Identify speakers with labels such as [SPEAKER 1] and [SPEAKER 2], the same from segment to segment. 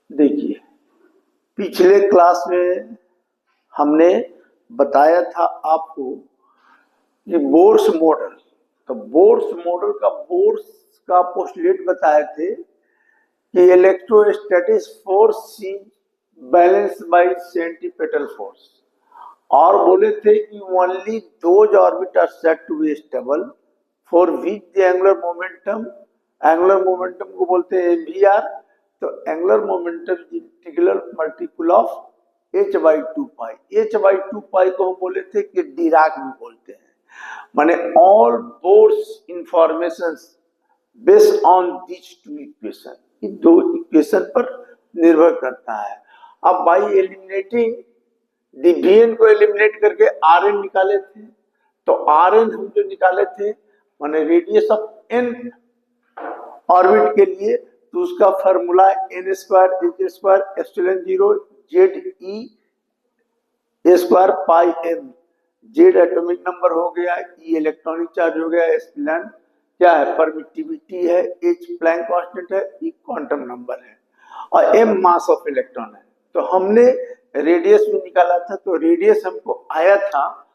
[SPEAKER 1] देखिए, पिछले क्लास में हमने बताया था आपको कि बोर्स मॉडल। तो बोर्स मॉडल का बोर्स का पोस्टुलेट बताए थे कि electrostatic force is balance by centripetal force, और बोले थे कि only those orbit are said to be stable for which the angular momentum को बोलते हैं एमवीआर। तो angular momentum integral multiple of h by two pi. H by two pi को हम बोले थे कि डिराक भी बोलते हैं, माने all Bohr's information based on this two equation. इन दो इक्वेशन पर निर्भर करता है। अब बाई एलिमिनेटिंग Vn को एलिमिनेट करके Rn निकाले थे। तो Rn हम जो निकाले थे माने रेडियस ऑफ n ऑर्बिट के लिए, तो उसका formula n square h square epsilon 0 Z ई square pi m। Z atomic number हो गया, ई इलेक्ट्रॉनिक चार्ज हो गया, एप्सिलॉन क्या है, परमिटिविटी है, एच प्लैंक कांस्टेंट है, ई क्वांटम नंबर है, और m मास ऑफ इलेक्ट्रॉन है। तो हमने रेडियस भी निकाला था। तो रेडियस हमको आया था,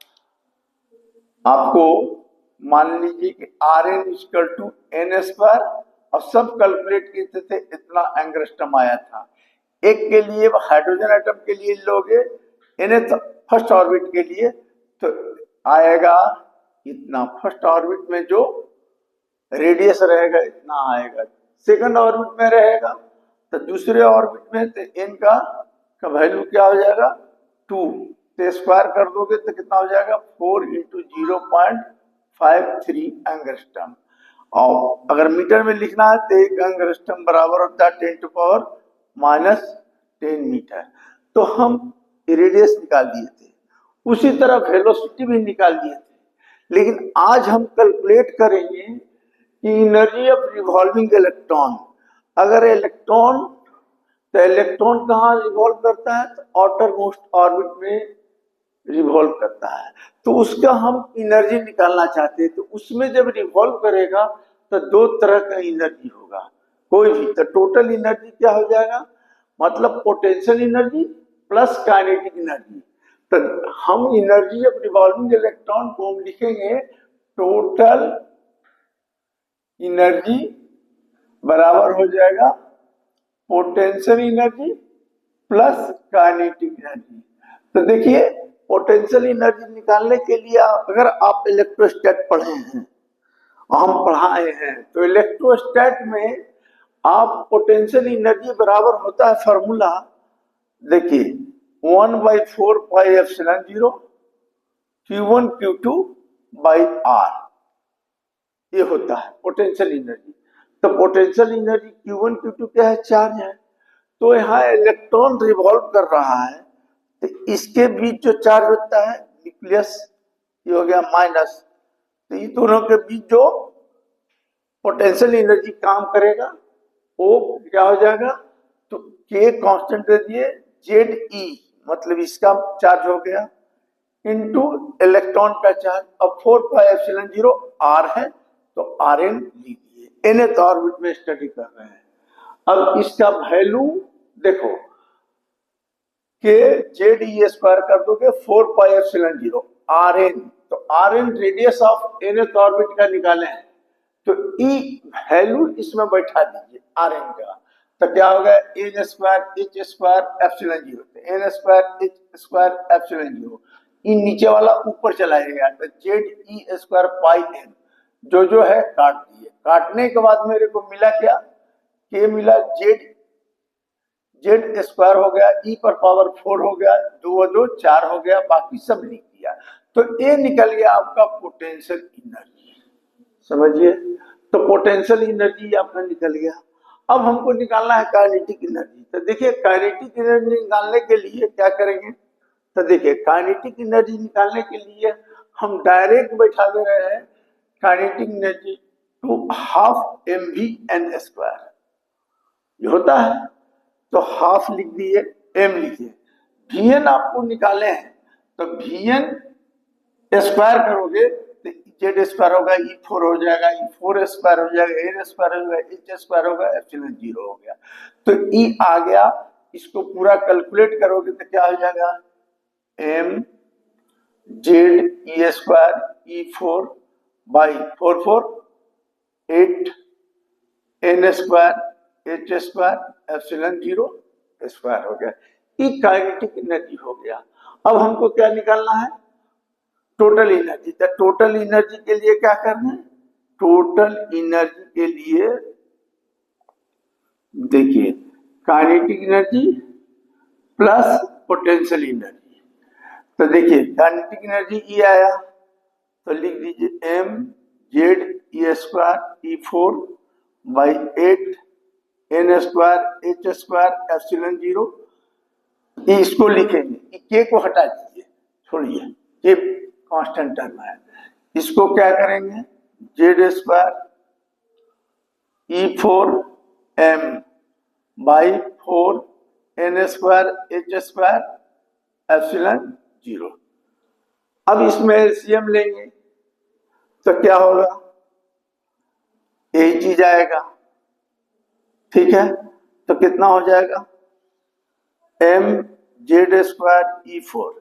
[SPEAKER 1] आपको मान लीजिए कि Rn equal to n square, और सब कैलकुलेट किए थे इतना एंगस्ट्रम आया था। एक के लिए हाइड्रोजन एटम के लिए लोगे nth फर्स्ट ऑर्बिट के लिए तो आएगा इतना, फर्स्ट ऑर्बिट में जो रेडियस रहेगा इतना आएगा, सेकंड ऑर्बिट में रहेगा तो दूसरे ऑर्बिट में तो n का वैल्यू क्या हो जाएगा 2, तो स्क्वायर कर दोगे तो कितना हो जाएगा 4 इंटू 0.53 एंगस्ट्रम। और अगर मीटर में लिखना है तो एक एंगस्ट्रम बराबर होता है 10⁻⁻10 मीटर। तो हम रेडियस निकाल दिए थे, उसी तरह वेलोसिटी भी निकाल दिए थे। लेकिन आज हम कैलकुलेट करेंगे कि एनर्जी ऑफ रिवॉल्विंग इलेक्ट्रॉन। अगर इलेक्ट्रॉन, तो इलेक्ट्रॉन कहाँ रिवॉल्व करता है, तो आउटर मोस्ट ऑर्बिट में रिवॉल्व करता है। तो उसका हम एनर्जी निकालना चाहते हैं। तो उसमें जब रिवॉल्व करेगा तो दो तरह का एनर्जी होगा कोई भी। तो टोटल एनर्जी क्या हो जाएगा, मतलब potential energy plus kinetic energy. तो हम एनर्जी ऑफ रिवॉल्विंग इलेक्ट्रॉन को हम लिखेंगे टोटल एनर्जी बराबर हो जाएगा potential energy plus kinetic energy. तो देखिए, पोटेंशियल एनर्जी निकालने के लिए अगर आप इलेक्ट्रोस्टैट पढ़े हैं, हम पढ़ाए हैं, तो इलेक्ट्रोस्टैट में आप पोटेंशियल एनर्जी बराबर होता है फॉर्मूला, देखिए 1/4 pi epsilon 0 Q1 Q2 by R, ये होता है पोटेंशियल एनर्जी। तो पोटेंशियल एनर्जी Q1 Q2 क्या है, चार्ज है। तो यहाँ इलेक्ट्रॉन रिवॉल्व कर रहा है, तो इसके बीच जो चार्ज होता है न्यूक्लियस, ये हो गया माइनस, तो ये दोनों के बीच जो पोटेंशियल एनर्जी काम करेगा वो क्या हो जाएगा, तो K कांस्टेंट दे दिए, जेड ई मतलब इसका चार्ज हो गया इनटू इलेक्ट्रॉन का चार्ज। अब 4 पाई एप्सिलॉन 0 R है तो Rn लीजिए, nth ऑर्बिट में स्टडी कर रहे हैं। अब इसका वैल्यू देखो, के जेड ई स्क्वायर कर दोगे 4 पाई एप्सिलॉन 0 Rn, तो Rn radius of nth orbit का निकाले हैं, तो ई वैल्यू इसमें बैठा दीजिए Rn का, तो क्या होगा n square h square epsilon 0, n square h square epsilon 0, इन नीचे वाला ऊपर चला जाएगा, तो जेड ई स्क्वायर पाई n जो है काट दिए। काटने के बाद मेरे को मिला क्या, के मिला जेड स्क्वायर हो गया, ई पर पावर 4 हो गया, 2 2 4 हो गया, बाकी सब लिख दिया। तो ये निकल गया आपका पोटेंशियल एनर्जी, समझिए। तो पोटेंशियल एनर्जी आपका निकल गया। अब हमको निकालना है काइनेटिक एनर्जी। तो देखिए, काइनेटिक एनर्जी निकालने के लिए क्या करेंगे, तो देखिए काइनेटिक एनर्जी निकालने के लिए हम डायरेक्ट बैठा दे रहे हैं kinetic energy to half mv_n square, ये होता है, तो हाफ लिख दिए, m लिखिए। Vn आपको निकाले हैं, तो Vn स्क्वायर करोगे तो जेड स्क्वायर होगा ई 4 हो जाएगा, ई 4 स्क्वायर हो जाएगा, एन स्क्वायर हो जाएगा, एच स्क्वायर होगा, एप्सिलॉन 0 हो गया। तो ई आ गया, इसको पूरा कैलकुलेट करोगे तो क्या हो जाएगा, M Z E square E 4 by 4 4 8 N square H square epsilon 0 square हो गया। ये काइनेटिक एनर्जी हो गया। अब हमको क्या निकालना है, टोटल एनर्जी। तो टोटल एनर्जी के लिए क्या करना है, टोटल एनर्जी के लिए देखिए kinetic energy plus potential energy. तो देखिए काइनेटिक एनर्जी ई आया तो लिख दीजिए M Z E square E 4 by 8 N square H square epsilon 0। इसको लिखेंगे, के को हटा दीजिए, छोड़िए, ये कांस्टेंट टर्म है। इसको क्या करेंगे, Z square E 4 M by 4 N square H square epsilon 0। अब इसमें एलसीएम लेंगे तो क्या होगा, यही चीज आएगा, ठीक है। तो कितना हो जाएगा, M Z square E 4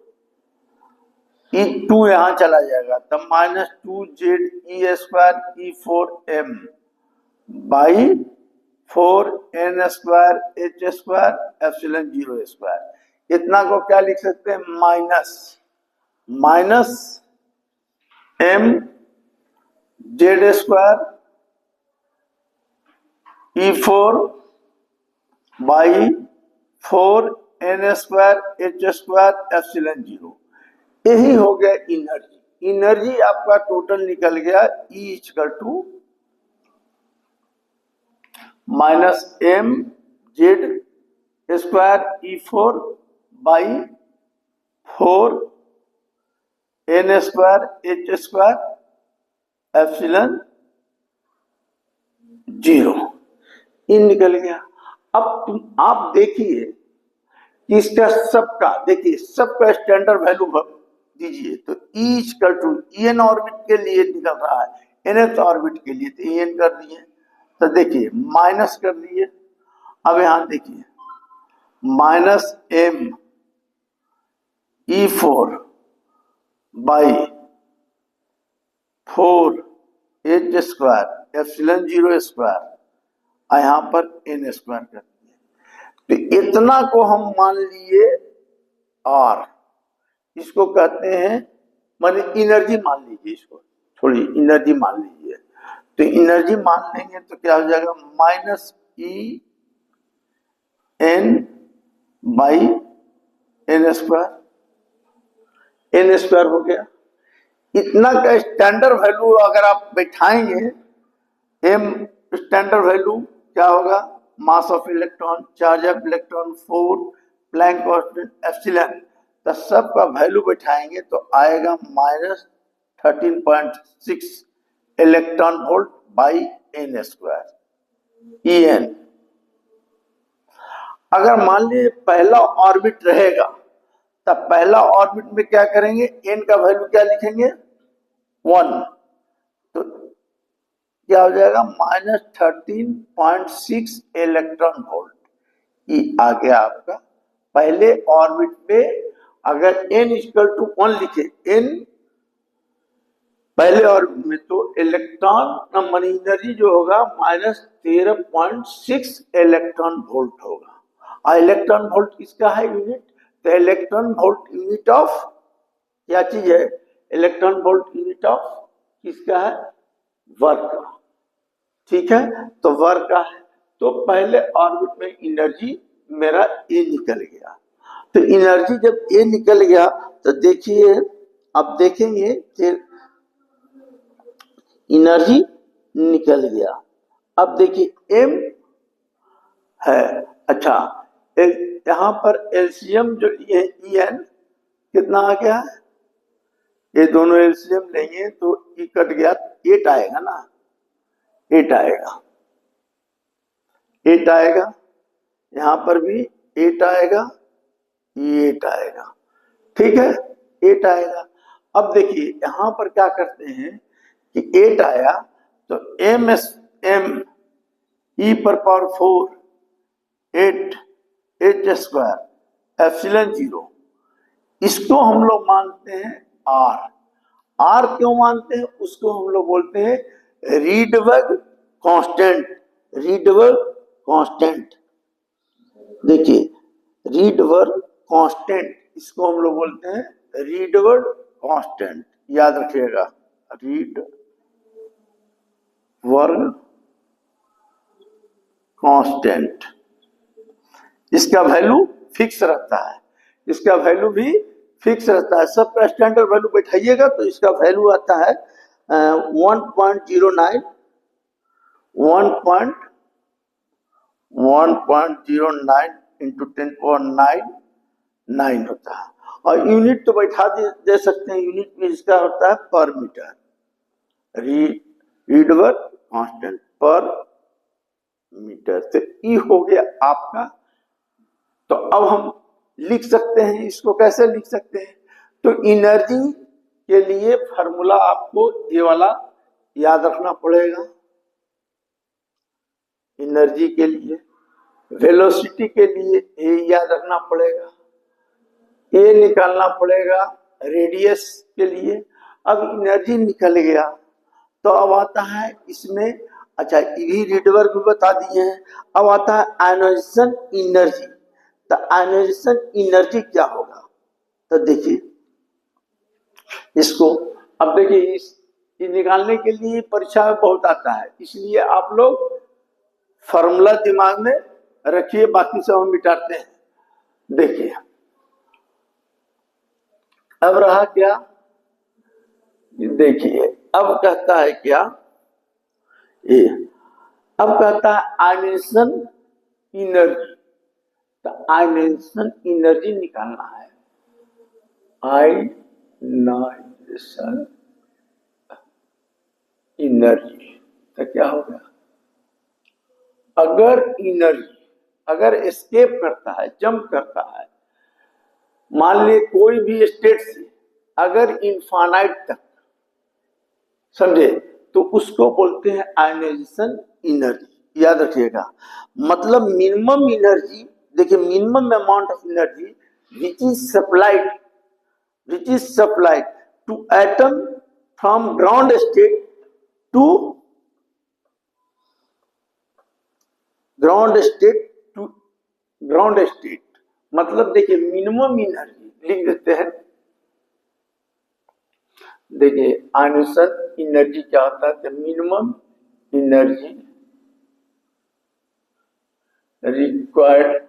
[SPEAKER 1] E 2 यहां चला जाएगा तब -2 Z E square E 4 M by 4 N square H square epsilon 0 square. इतना को क्या लिख सकते हैं, minus M Z square E 4 by 4 N square H square epsilon 0। यही हो गया एनर्जी। एनर्जी आपका टोटल निकल गया E equal to minus M Z square E 4 by 4 N square H square epsilon 0। इन निकल गया। अब आप देखिए कि इसका सबका, देखिए सबका स्टैंडर्ड वैल्यू दीजिए तो E equal to N orbit के लिए निकल रहा है, nth ऑर्बिट के लिए तो एन कर दिए, तो देखिए माइनस कर दिए। अब यहां देखिए minus M E 4 by 4 H square epsilon 0 square, यहां पर एन स्क्वायर कर दिए। तो इतना को हम मान लिए आर, इसको कहते हैं माने एनर्जी मान लीजिए, इसको छोड़िए एनर्जी मान लीजिए। तो एनर्जी मान लेंगे तो क्या हो जाएगा, minus E N by N square, N square हो गया। इतना का स्टैंडर्ड वैल्यू अगर आप बैठाएंगे, एम स्टैंडर्ड वैल्यू क्या होगा, mass of electron, charge of electron, 4 Planck constant, epsilon, तो सब का वैल्यू बैठाएंगे तो आएगा -13.6 electron volt by N square E N. अगर मान लीजिए पहला ऑर्बिट रहेगा तब पहला ऑर्बिट में क्या करेंगे, एन का वैल्यू क्या लिखेंगे, 1, तो क्या हो जाएगा -13.6 इलेक्ट्रॉन वोल्ट। ये आ गया आपका पहले ऑर्बिट में। अगर n इक्वल टू 1 लिखे, n पहले ऑर्बिट में, तो इलेक्ट्रॉन मान एनर्जी जो होगा -13.6 इलेक्ट्रॉन वोल्ट होगा। और इलेक्ट्रॉन वोल्ट किसका है यूनिट, तो इलेक्ट्रॉन वोल्ट यूनिट ऑफ क्या चीज है, इलेक्ट्रॉन वोल्ट यूनिट ऑफ किसका है, वर्क का, ठीक है। तो वर्क का है, तो पहले ऑर्बिट में एनर्जी मेरा ए निकल गया। तो एनर्जी जब ए निकल गया तो देखिए, अब देखेंगे फिर एनर्जी निकल गया। अब देखिए एम है, अच्छा यहां पर एलसीएम जो लिए ई एन कितना आ गया, ये दोनों एलसीएम लेंगे तो ई कट गया, 8 आएगा ना, 8 आएगा, 8 आएगा, यहां पर भी 8 आएगा, ये 8 आएगा, ठीक है, 8 आएगा। अब देखिए यहां पर क्या करते हैं कि 8 आया तो m e पर पावर 4 8 h स्क्वायर एप्सिलॉन 0, इसको हम लोग मानते हैं r क्यों मानते हैं? उसको हम लोग बोलते हैं रीडबर्ग कांस्टेंट। देखिए रीडबर्ग कांस्टेंट, इसको हम लोग बोलते हैं रीडबर्ग कांस्टेंट, याद रखिएगा रीडबर्ग कांस्टेंट। इसका वैल्यू फिक्स रहता है, इसका वैल्यू भी फिक्स रहता है। सबका स्टैंडर्ड वैल्यू बैठाइएगा तो इसका वैल्यू आता है 1.09 इंटू 10⁹ होता है। और यूनिट तो बैठा दे सकते हैं, यूनिट में इसका होता है पर मीटर, रीडबर्ग कांस्टेंट पर मीटर। तो ई हो गया आपका। तो अब हम लिख सकते हैं, इसको कैसे लिख सकते हैं? तो एनर्जी के लिए फार्मूला आपको ये वाला याद रखना पड़ेगा, एनर्जी के लिए। वेलोसिटी के लिए ये याद रखना पड़ेगा, ये निकालना पड़ेगा रेडियस के लिए। अब एनर्जी निकल गया तो अब आता है इसमें, अच्छा ये रीडबर्ग भी बता दिए हैं। अब आता है आयोनाइजेशन एनर्जी। तो आयोनाइजेशन एनर्जी क्या होगा? तो देखिए इसको, अब देखिए इस निकालने के लिए परीक्षा में बहुत आता है, इसलिए आप लोग फॉर्मूला दिमाग में रखिए, बाकी सब हम मिटाते हैं। देखिए अब रहा क्या, देखिए अब कहता है क्या, ये अब कहता है आयोनाइजेशन एनर्जी। तो आयोनाइजेशन एनर्जी निकालना है, आयोनाइजेशन एनर्जी। तो क्या होगा? अगर एनर्जी अगर एस्केप करता है, जंप करता है, मान लीजिए कोई भी स्टेट से अगर इनफाइनाइट तक, समझे, तो उसको बोलते हैं आयोनाइजेशन एनर्जी। याद रखिएगा, मतलब मिनिमम एनर्जी। देखिए minimum amount of energy which is supplied to atom from ground state to ground state. मतलब देखिए मिनिमम एनर्जी लिख देते हैं। देखिए आयोनाइजेशन एनर्जी क्या होता है? तो minimum energy required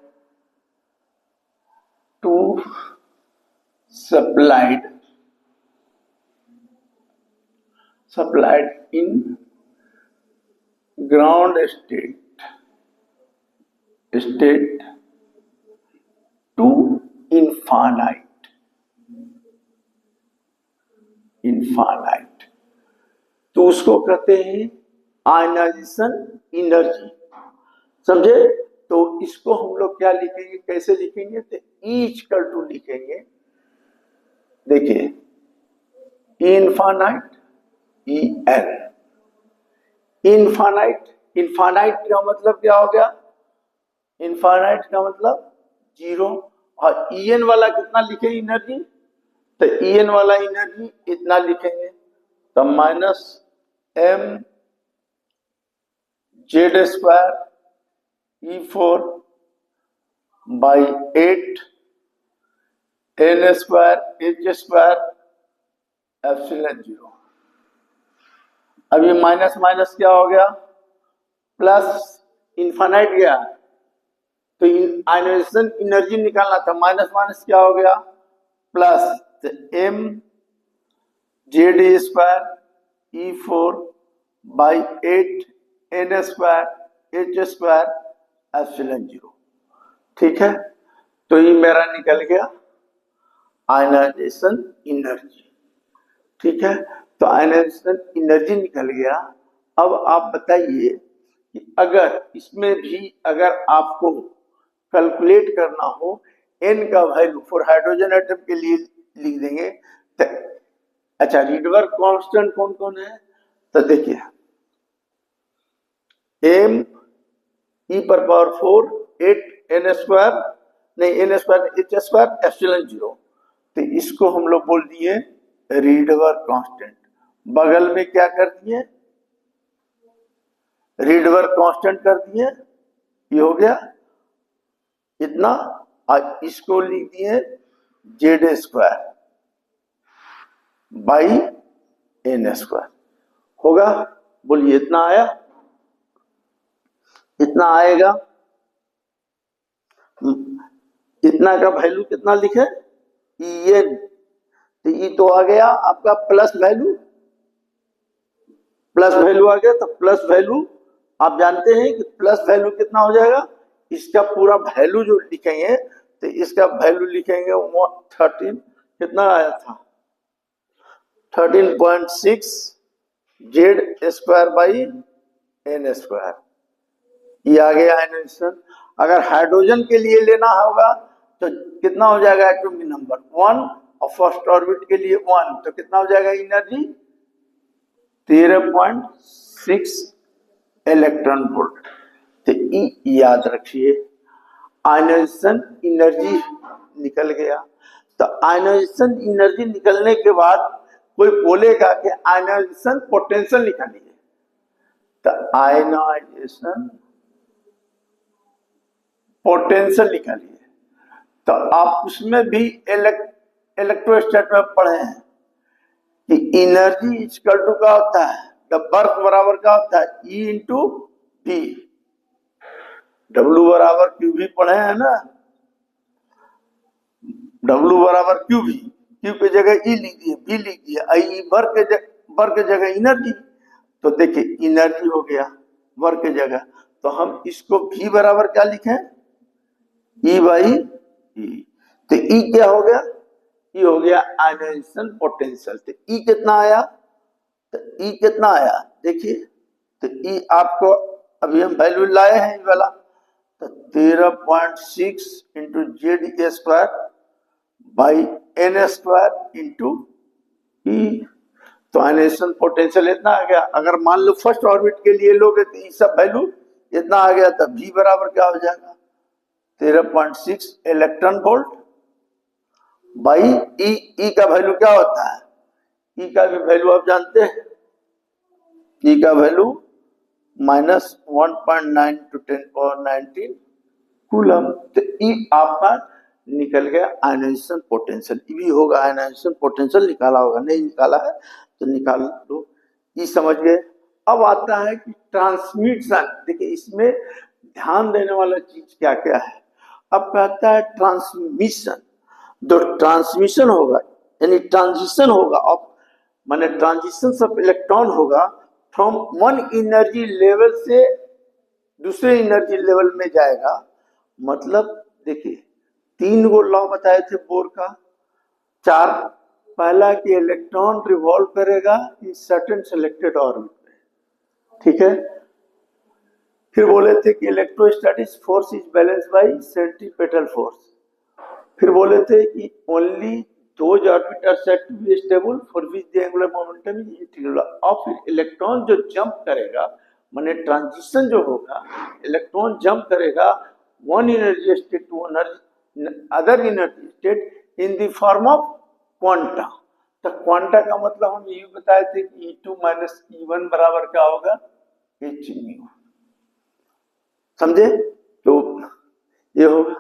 [SPEAKER 1] to supplied in ground state to infinite. तो उसको कहते हैं आयोनाइजेशन एनर्जी, समझे? तो इसको हम लोग क्या लिखेंगे, कैसे लिखेंगे? तो ई इक्वल टू लिखेंगे। देखिए इनफाइनाइट, ई एन, इनफाइनाइट का मतलब क्या हो गया? इनफाइनाइट का मतलब 0। और ई एन वाला कितना लिखेंगे एनर्जी? तो ई एन वाला एनर्जी इतना लिखेंगे, तो minus M Z square E4 by 8 N square H square epsilon 0। अब ये माइनस माइनस क्या हो गया? प्लस, इनफाइनाइट गया तो आयोनाइजेशन एनर्जी निकालना था, माइनस माइनस क्या हो गया? प्लस। तो M Z square E4 by 8 N square H square epsilon 0। ठीक है, तो ये मेरा निकल गया आयोनाइजेशन एनर्जी। ठीक है, तो आयोनाइजेशन एनर्जी निकल गया। अब आप बताइए कि अगर इसमें भी अगर आपको कैलकुलेट करना हो n का वैल्यू फॉर हाइड्रोजन एटम के लिए लिख देंगे। अच्छा रीडबर्ग कांस्टेंट कौन कौन है? तो देखिए m e पर पावर 4 8 n स्क्वायर नहीं n square h square epsilon 0। तो इसको हम लोग बोल दिए रीडवर्क कांस्टेंट। बगल में क्या कर दिए, रीडवर्क कांस्टेंट कर दिए, ये हो गया इतना। आज इसको लिख दिए Z square by N square होगा। बोलिए इतना आया, इतना आएगा। इतना का वैल्यू कितना लिखे, EN। तो ये तो आ गया आपका प्लस वैल्यू, प्लस वैल्यू आ गया। तो प्लस वैल्यू आप जानते हैं कि प्लस वैल्यू कितना हो जाएगा, इसका पूरा वैल्यू जो लिखेंगे तो इसका वैल्यू लिखेंगे 13, कितना आया था 13.6 Z square by N square. ये आ गया आयनाइजेशन। अगर हाइड्रोजन के लिए लेना होगा तो कितना हो जाएगा एटॉमिक नंबर 1 और फर्स्ट ऑर्बिट के लिए 1, तो कितना हो जाएगा एनर्जी 13.6 इलेक्ट्रॉन वोल्ट। तो याद रखिए आयनाइजेशन एनर्जी निकल गया। तो आयनाइजेशन एनर्जी निकलने के बाद कोई बोलेगा कि आयनाइजेशन पोटेंशियल निकालिए। तो आयनाइजेशन पोटेंशियल निकालिए। तो आप उसमें भी इलेक्ट्रोस्टैट में पढ़े हैं कि एनर्जी इक्वल टू का होता है, वर्क बराबर का होता है E इंटू V। W बराबर क्यू भी पढ़े हैं ना, W बराबर क्यू भी, क्यू की जगह E लिख दिए, V लिख दिए, आई वर्क की जगह एनर्जी। तो देखिए एनर्जी हो गया वर्क की जगह, तो हम इसको V बराबर क्या लिखें, E बाई E। तो E क्या हो गया, ये हो गया आयनाइजेशन पोटेंशियल। तो E कितना आया, तो E कितना आया देखिए। तो E आपको अभी हम वैल्यू लाए हैं ये वाला, तो 13.6 into Z square by N square into E। तो आयनाइजेशन पोटेंशियल इतना आ गया। अगर मान लो फर्स्ट ऑर्बिट के लिए लोगे तो ये सब वैल्यू इतना आ गया, तब V बराबर क्या हो जाएगा 13.6 electron volt by E। E का वैल्यू क्या होता है, E का भी वैल्यू आप जानते हैं, E का वैल्यू -1.9 टू 10⁻19 कूलम। तो E आपका निकल गया आयनाइजेशन पोटेंशियल। भी होगा आयनाइजेशन पोटेंशियल निकाला होगा, नहीं निकाला है तो निकाल लो। E समझ गए। अब आता है कि ट्रांसमिशन। देखिए इसमें ध्यान देने वाला चीज क्या क्या है। अब कहता है ट्रांसमिशन। जो ट्रांसमिशन होगा यानी ट्रांजिशन होगा, अब माने ट्रांजिशन ऑफ इलेक्ट्रॉन होगा फ्रॉम वन एनर्जी लेवल से दूसरे एनर्जी लेवल में जाएगा। मतलब देखिए 3 गो लॉ बताए थे बोर का, 4। पहला कि इलेक्ट्रॉन रिवॉल्व करेगा इन सर्टेन सिलेक्टेड ऑर्बिट में, ठीक है। फिर बोले थे कि electrostatic force is balance by centripetal force. फिर बोले थे कि only those orbit are said to be stable for which the angular momentum is integral. और फिर इलेक्ट्रॉन जो जंप करेगा माने ट्रांजिशन जो होगा, इलेक्ट्रॉन जंप करेगा one energy state to other energy state in the form of quanta. तो quanta का मतलब हम ये बताए थे कि E2 माइनस E1 बराबर क्या होगा h म्यू। समझे, तो ये होगा।